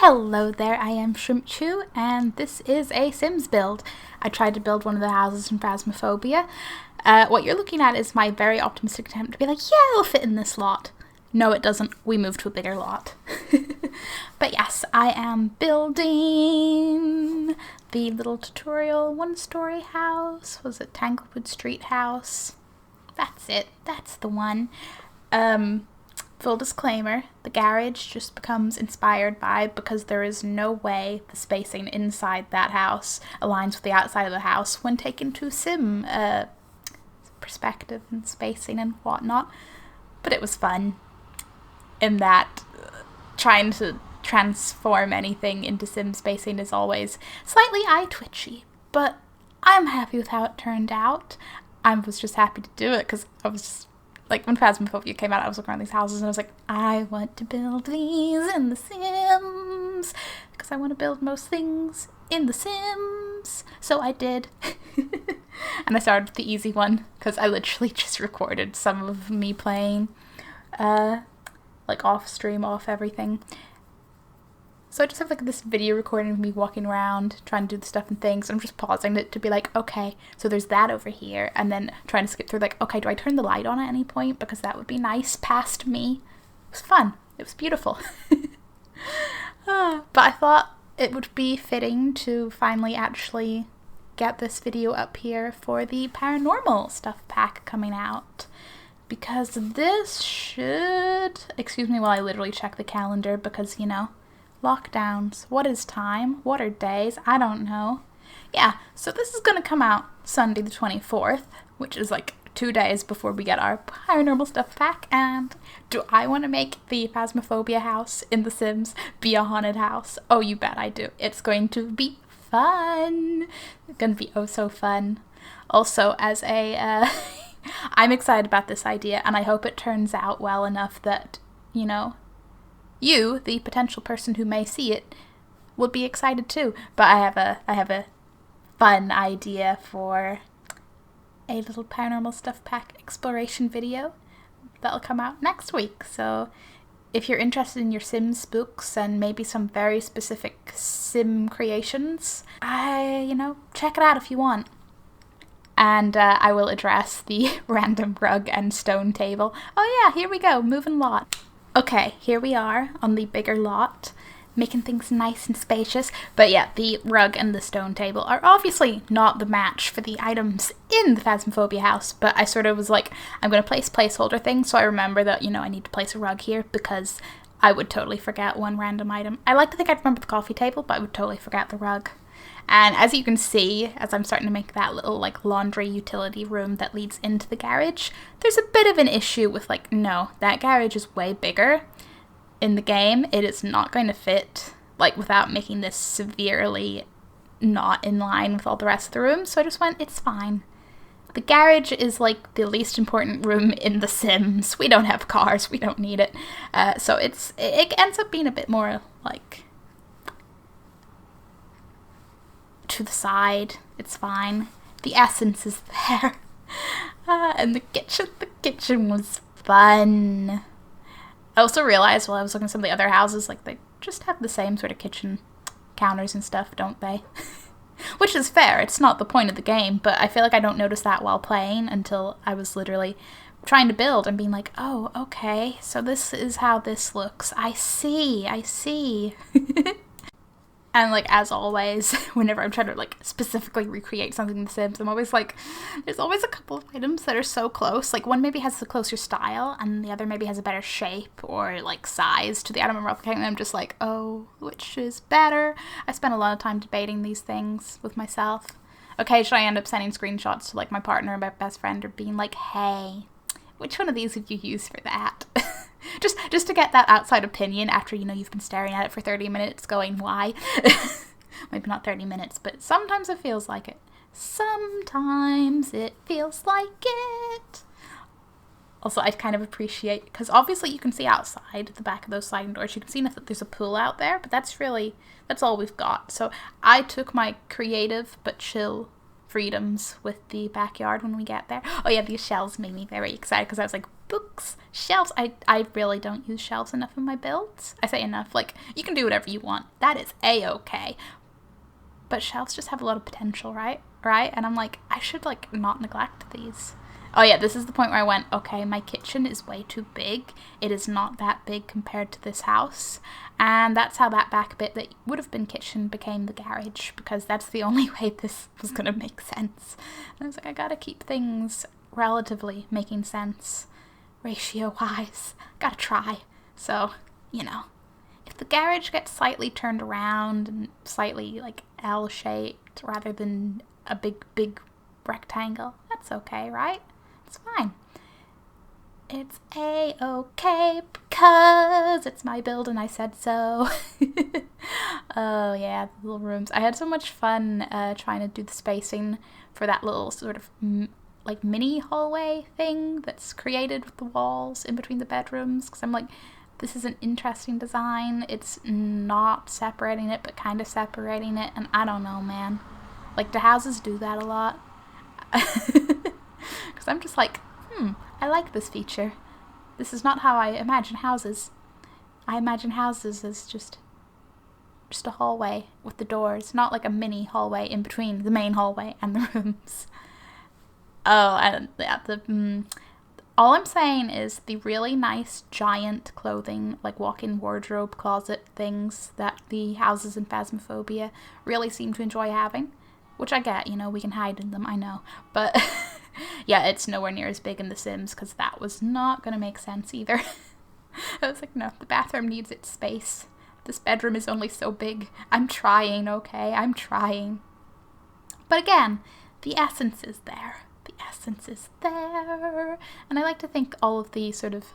Hello there, I am Shrimpchu, and this is a Sims build. I tried to build one of the houses in Phasmophobia. What you're looking at is my very optimistic attempt to be like, yeah, it'll fit in this lot. No, it doesn't. We moved to a bigger lot. But yes, I am building the little tutorial one-story house. Was it Tanglewood Street House? That's it. That's the one. Full disclaimer, the garage just becomes inspired by because there is no way the spacing inside that house aligns with the outside of the house when taken to sim perspective and spacing and whatnot. But it was fun in that trying to transform anything into sim spacing is always slightly eye-twitchy, but I'm happy with how it turned out. I was just happy to do it because I was just like, when Phasmophobia came out, I was looking around these houses and I was like, I want to build these in The Sims because I want to build most things in The Sims. So I did. And I started with the easy one because I literally just recorded some of me playing, like off stream, off everything. So I just have like this video recording of me walking around, trying to do the stuff and things. I'm just pausing it to be like, okay, so there's that over here. And then trying to skip through like, okay, do I turn the light on at any point? Because that would be nice past me. It was fun. It was beautiful. But I thought it would be fitting to finally actually get this video up here for the Paranormal stuff pack coming out. Because this should... Excuse me while I literally check the calendar because, you know, lockdowns. What is time? What are days? I don't know. Yeah, so this is going to come out Sunday the 24th, which is like 2 days before we get our Paranormal stuff pack. And do I want to make the Phasmophobia house in The Sims be a haunted house? Oh, you bet I do. It's going to be fun. It's going to be oh so fun. Also, as a... I'm excited about this idea, and I hope it turns out well enough that, you know, you, the potential person who may see it, would be excited too. But I have a fun idea for a little Paranormal stuff pack exploration video that'll come out next week. So if you're interested in your Sim spooks and maybe some very specific Sim creations, check it out if you want. And I will address the random rug and stone table. Oh yeah, here we go, moving lot. Okay, here we are on the bigger lot, making things nice and spacious. But yeah, the rug and the stone table are obviously not the match for the items in the Phasmophobia house, but I sort of was like, I'm going to place placeholder things, so I remember that, you know, I need to place a rug here because I would totally forget one random item. I like to think I'd remember the coffee table, but I would totally forget the rug. And as you can see, as I'm starting to make that little like laundry utility room that leads into the garage, there's a bit of an issue with like, no, that garage is way bigger. In the game, it is not going to fit, like, without making this severely not in line with all the rest of the rooms. So I just went, it's fine. The garage is like the least important room in The Sims. We don't have cars, we don't need it. So it ends up being a bit more like to the side. It's fine. The essence is there. And the kitchen was fun. I also realized while I was looking at some of the other houses, like, they just have the same sort of kitchen counters and stuff, don't they? Which is fair, it's not the point of the game, but I feel like I don't notice that while playing until I was literally trying to build and being like, oh, okay, so this is how this looks. I see. And, like, as always, whenever I'm trying to, like, specifically recreate something in The Sims, I'm always like, there's always a couple of items that are so close. Like, one maybe has the closer style, and the other maybe has a better shape or, like, size to the item I'm replicating, and I'm just like, oh, which is better? I spend a lot of time debating these things with myself. Occasionally I end up sending screenshots to, like, my partner or my best friend, or being like, hey, which one of these would you use for that? Just to get that outside opinion after, you know, you've been staring at it for 30 minutes going, why? Maybe not 30 minutes, but sometimes it feels like it. Sometimes it feels like it. Also, I kind of appreciate, because obviously you can see outside the back of those sliding doors. You can see enough that there's a pool out there, but that's all we've got. So I took my creative but chill freedoms with the backyard when we get there. Oh yeah, these shells made me very excited because I was like, books, shelves. I really don't use shelves enough in my builds. I say enough, like, you can do whatever you want. That is a-okay. But shelves just have a lot of potential, right? And I'm like, I should, like, not neglect these. Oh yeah, this is the point where I went, okay, my kitchen is way too big. It is not that big compared to this house. And that's how that back bit that would have been kitchen became the garage, because that's the only way this was going to make sense. And I was like, I gotta keep things relatively making sense, ratio-wise. Gotta try. So, you know, if the garage gets slightly turned around and slightly, like, L-shaped rather than a big rectangle, that's okay, right? It's fine. It's a-okay because it's my build and I said so. Oh yeah, the little rooms. I had so much fun trying to do the spacing for that little sort of like mini hallway thing that's created with the walls in between the bedrooms, because I'm like, this is an interesting design. It's not separating it but kind of separating it, and I don't know, man. Like, do houses do that a lot? Because I'm just like, I like this feature. This is not how I imagine houses. I imagine houses as just a hallway with the doors, not like a mini hallway in between the main hallway and the rooms. Oh, and yeah, all I'm saying is the really nice giant clothing, like walk-in wardrobe closet things that the houses in Phasmophobia really seem to enjoy having. Which I get, you know, we can hide in them, I know. But, yeah, it's nowhere near as big in The Sims, because that was not going to make sense either. I was like, no, the bathroom needs its space. This bedroom is only so big. I'm trying, okay? I'm trying. But again, the essence is there. The essence is there. And I like to think all of the sort of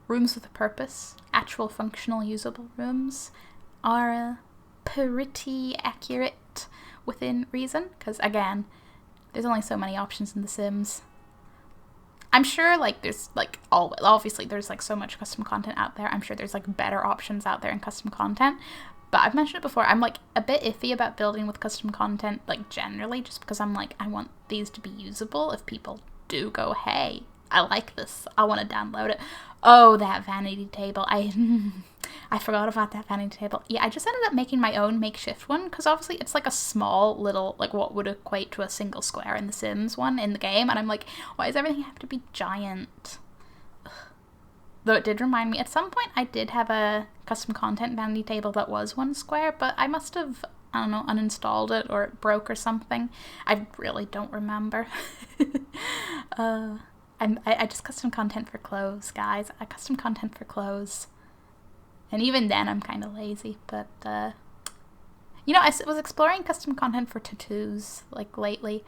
rooms with a purpose, actual functional, usable rooms, are pretty accurate within reason, because again, there's only so many options in The Sims. I'm sure, like, there's, like, obviously there's, like, so much custom content out there. I'm sure there's, like, better options out there in custom content, but I've mentioned it before, I'm, like, a bit iffy about building with custom content, like, generally, just because I'm, like, I want these to be usable if people do go, hey, I like this, I want to download it. Oh, that vanity table. I forgot about that vanity table. Yeah, I just ended up making my own makeshift one, because obviously it's like a small little, like what would equate to a single square in The Sims one in the game, and I'm like, why does everything have to be giant? Ugh. Though it did remind me, at some point I did have a custom content vanity table that was one square, but I must have, I don't know, uninstalled it or it broke or something. I really don't remember. I just custom content for clothes, guys. I custom content for clothes. And even then, I'm kind of lazy. But, you know, I was exploring custom content for tattoos, like, lately,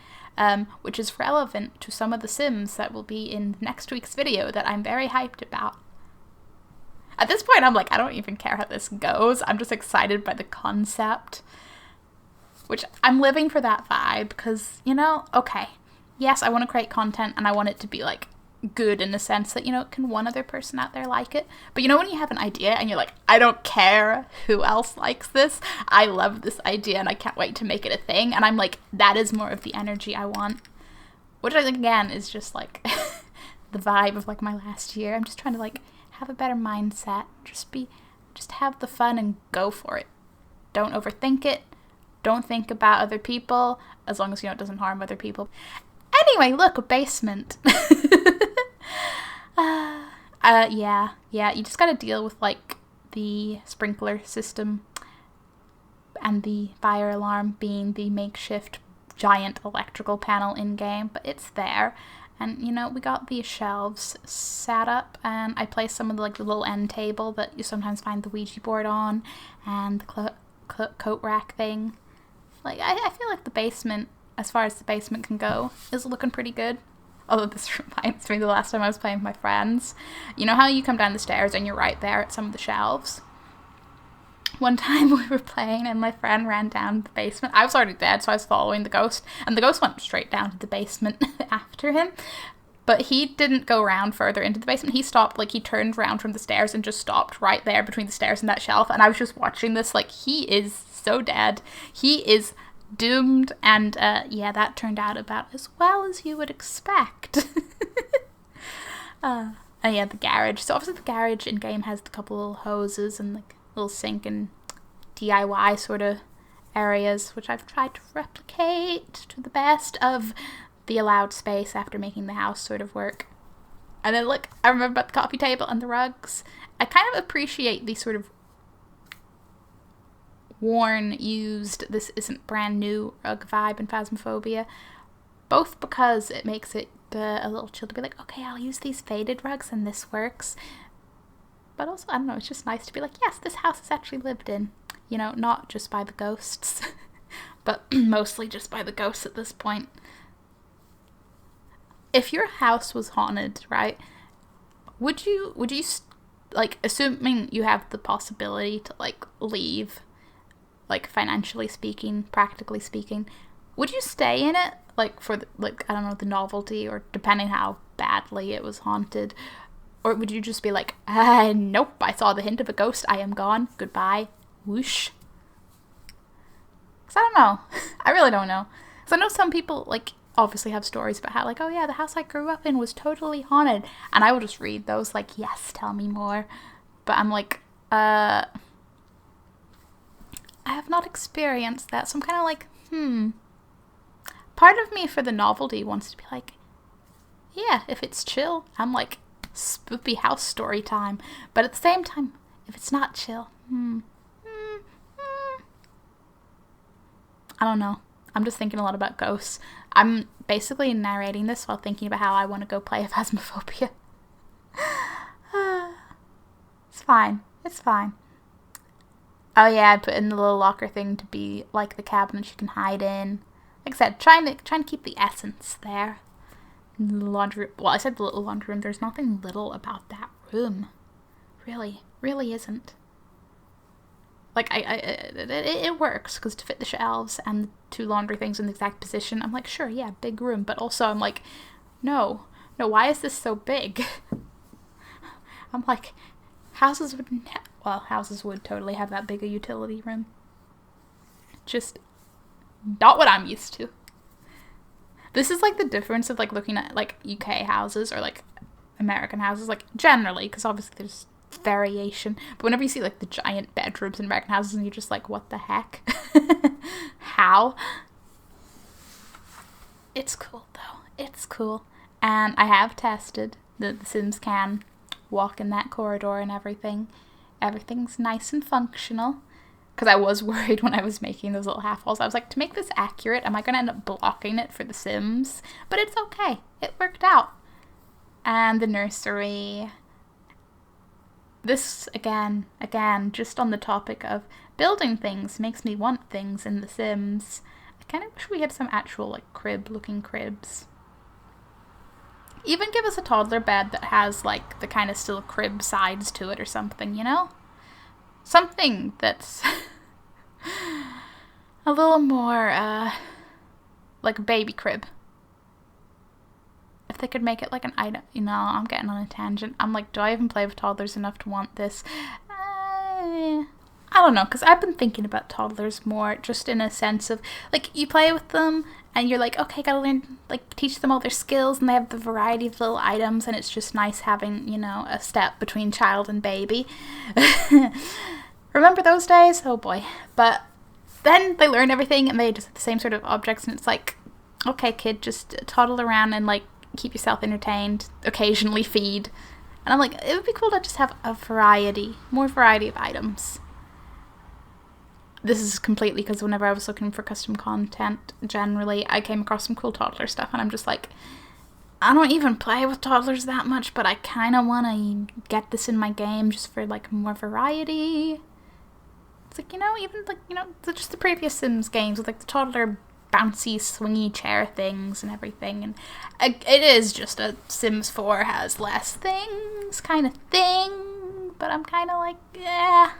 which is relevant to some of the Sims that will be in next week's video that I'm very hyped about. At this point, I'm like, I don't even care how this goes. I'm just excited by the concept. Which, I'm living for that vibe, because, you know, okay. Yes, I want to create content and I want it to be, like, good in the sense that, you know, can one other person out there like it? But you know when you have an idea and you're like, I don't care who else likes this, I love this idea and I can't wait to make it a thing, and I'm like, that is more of the energy I want. Which I think, again, is just, like, the vibe of, like, my last year. I'm just trying to, like, have a better mindset. Just have the fun and go for it. Don't overthink it. Don't think about other people, as long as, you know, it doesn't harm other people. Anyway, look, a basement. Yeah, you just gotta deal with, like, the sprinkler system and the fire alarm being the makeshift giant electrical panel in-game, but it's there. And, you know, we got these shelves set up, and I placed some of the, like, the little end table that you sometimes find the Ouija board on, and the coat rack thing. Like, I feel like the basement, as far as the basement can go, is looking pretty good. Although this reminds me, the last time I was playing with my friends, you know how you come down the stairs and you're right there at some of the shelves? One time we were playing and my friend ran down the basement. I was already dead, so I was following the ghost, and the ghost went straight down to the basement after him. But he didn't go around further into the basement. He stopped, like, he turned around from the stairs and just stopped right there between the stairs and that shelf. And I was just watching this, like, he is so dead. He is doomed. And, yeah, that turned out about as well as you would expect. And yeah, the garage. So obviously the garage in-game has the couple little hoses and like little sink and DIY sort of areas, which I've tried to replicate to the best of the allowed space after making the house sort of work. And then look, I remember about the coffee table and the rugs. I kind of appreciate the sort of worn, used, this isn't brand new rug vibe in Phasmophobia. Both because it makes it a little chill to be like, okay, I'll use these faded rugs and this works. But also, I don't know, it's just nice to be like, yes, this house is actually lived in. You know, not just by the ghosts, but mostly just by the ghosts at this point. If your house was haunted, right, would you, like, assuming you have the possibility to, like, leave, like, financially speaking, practically speaking, would you stay in it, like, for, like, I don't know, the novelty, or depending how badly it was haunted, or would you just be like, nope, I saw the hint of a ghost, I am gone, goodbye, whoosh? Because I don't know. I really don't know. Because I know some people, like, obviously have stories about how, like, oh yeah, the house I grew up in was totally haunted. And I will just read those, like, yes, tell me more. But I'm like, I have not experienced that. So I'm kind of like, Part of me for the novelty wants to be like, yeah, if it's chill, I'm like, spoopy house story time. But at the same time, if it's not chill, I don't know. I'm just thinking a lot about ghosts. I'm basically narrating this while thinking about how I want to go play a Phasmophobia. It's fine. It's fine. Oh yeah, I put in the little locker thing to be like the cabinet you can hide in. Like I said, trying to keep the essence there. The laundry. Well, I said the little laundry room. There's nothing little about that room. Really isn't. Like, it works, because to fit the shelves and the two laundry things in the exact position, I'm like, sure, yeah, big room. But also, I'm like, no, why is this so big? I'm like, houses would totally have that big a utility room. Just not what I'm used to. This is, like, the difference of, like, looking at, like, UK houses or, like, American houses, like, generally, because obviously there's variation, but whenever you see like the giant bedrooms in American houses and you're just like, what the heck? How? It's cool though. It's cool. And I have tested that the Sims can walk in that corridor and everything. Everything's nice and functional. Because I was worried when I was making those little half walls. I was like, to make this accurate, am I going to end up blocking it for the Sims? But it's okay. It worked out. And the nursery. This, again, just on the topic of building things makes me want things in The Sims. I kind of wish we had some actual, like, crib-looking cribs. Even give us a toddler bed that has, like, the kind of still crib sides to it or something, you know? Something that's a little more, like a baby crib. If they could make it like an item, you know, I'm getting on a tangent. I'm like, do I even play with toddlers enough to want this? I don't know, because I've been thinking about toddlers more just in a sense of, like, you play with them and you're like, okay, gotta learn, like, teach them all their skills, and they have the variety of little items, and it's just nice having, you know, a step between child and baby. Remember those days? Oh boy. But then they learn everything and they just have the same sort of objects, and it's like, okay, kid, just toddle around and, like, keep yourself entertained, occasionally feed. And I'm like, it would be cool to just have a more variety of items. This is completely because whenever I was looking for custom content, generally, I came across some cool toddler stuff, and I'm just like, I don't even play with toddlers that much, but I kind of want to get this in my game just for, like, more variety. It's like, you know, even, like, you know, just the previous Sims games with, like, the toddler bouncy, swingy chair things and everything, and it is just a Sims 4 has less things kind of thing, but I'm kind of like, yeah.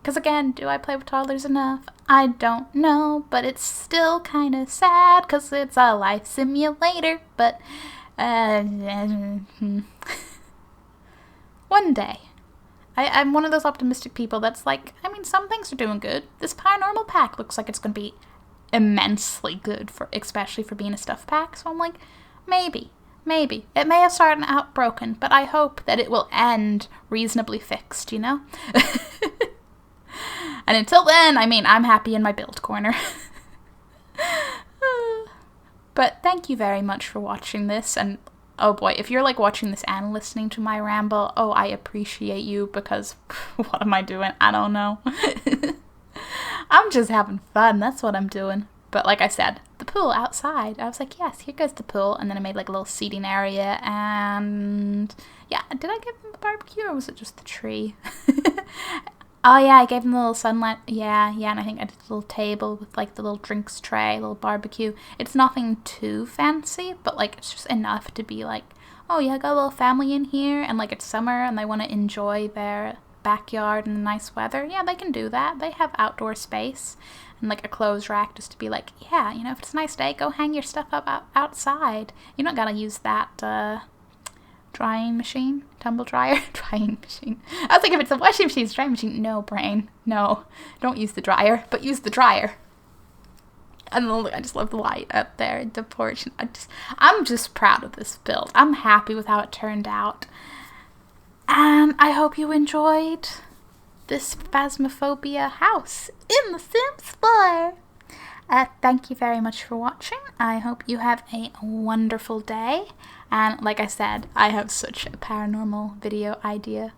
Because again, do I play with toddlers enough? I don't know, but it's still kind of sad because it's a life simulator, but one day. I'm one of those optimistic people that's like, I mean, some things are doing good. This Paranormal pack looks like it's going to be immensely good, especially for being a stuff pack, so I'm like, maybe Maybe. It may have started out broken, but I hope that it will end reasonably fixed, you know? And until then, I mean, I'm happy in my build corner. But thank you very much for watching this, and oh boy, if you're like watching this and listening to my ramble, oh, I appreciate you, because what am I doing? I don't know. I'm just having fun, that's what I'm doing. But like I said, the pool outside, I was like, yes, here goes the pool, and then I made like a little seating area, and yeah, did I give them the barbecue, or was it just the tree? Oh yeah, I gave them a little sunlight, yeah, and I think I did a little table with like the little drinks tray, little barbecue. It's nothing too fancy, but like it's just enough to be like, oh yeah, got a little family in here, and like it's summer and they want to enjoy their backyard and the nice weather. Yeah, they can do that. They have outdoor space and like a clothes rack just to be like, yeah, you know, if it's a nice day, go hang your stuff up outside. You don't gotta use that drying machine, tumble dryer, drying machine. I was like, if it's a washing machine, it's a drying machine. No, brain, no, don't use the dryer, but use the dryer. And I just love the light up there at the porch. I'm just proud of this build. I'm happy with how it turned out. And I hope you enjoyed this Phasmophobia house in The Sims 4. Thank you very much for watching. I hope you have a wonderful day. And like I said, I have such a paranormal video idea.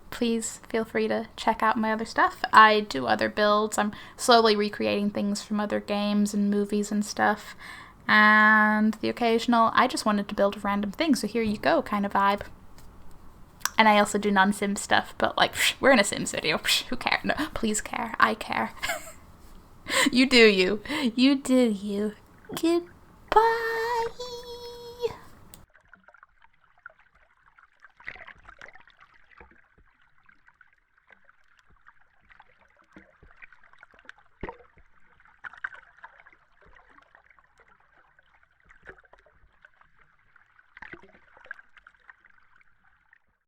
Please feel free to check out my other stuff. I do other builds. I'm slowly recreating things from other games and movies and stuff. And the occasional, I just wanted to build a random thing, so here you go kind of vibe. And I also do non-Sim stuff, but like, we're in a Sims video. Who cares? No, please care. I care. You do you. You do you. Goodbye.